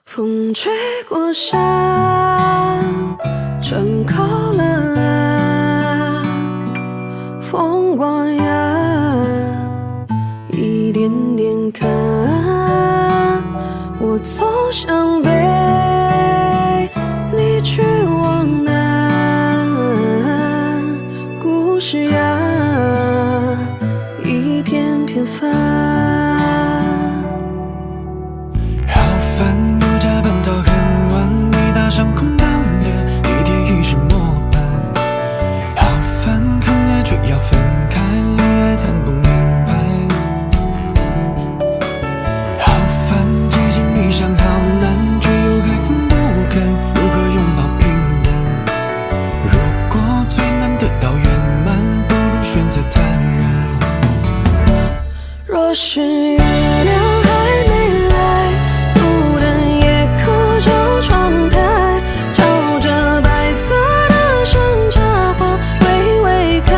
风吹过山，正靠了岸，风光呀，一点点看，我走向北，你去往南，故事呀，一篇篇翻。好烦，不加班到很晚，你搭上空荡的地铁已是末班。好烦，很爱却要分开，恋爱谈不明白。好烦，激情理想好难，却又还很不甘，如何拥抱平淡？如果最难得到圆满，不如选择坦然。若是月亮还没来，路灯也刻着窗台，照着白色的山茶花微微开。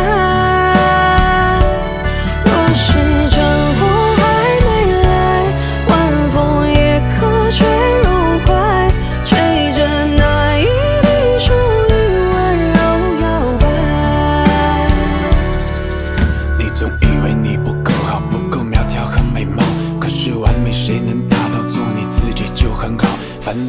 若是春风还没来，晚风也可吹入怀，吹着那一滴属于温柔摇摆。你总以为你不够好，不够苗条和美貌，可是完美谁能达到？做你自己就很好。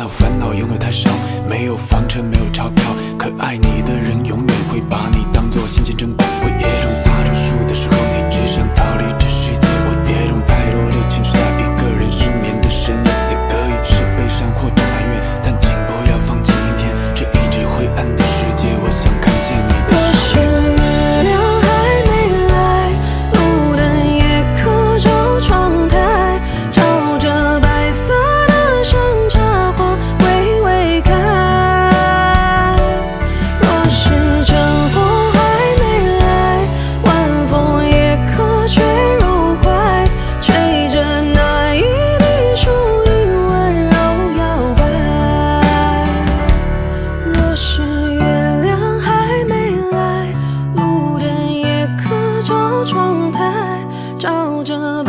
烦恼拥有太少，没有房车没有钞票，可爱你的人永远会把你当作新鲜珍宝。我也懂大多数的时候你只想逃离这世界，我也懂太多的情绪在一个人失眠的深夜，也可以是悲伤或者埋怨，但请不要放弃明天这一直灰暗的世界。我想看见你的若是月亮还没来，路灯也刻着窗台，照着白色的山茶花微微开。若是春风还没来，晚风也可吹入怀，吹着那一滴属于温柔摇摆。若是月亮还没来，路灯也刻着窗台，照着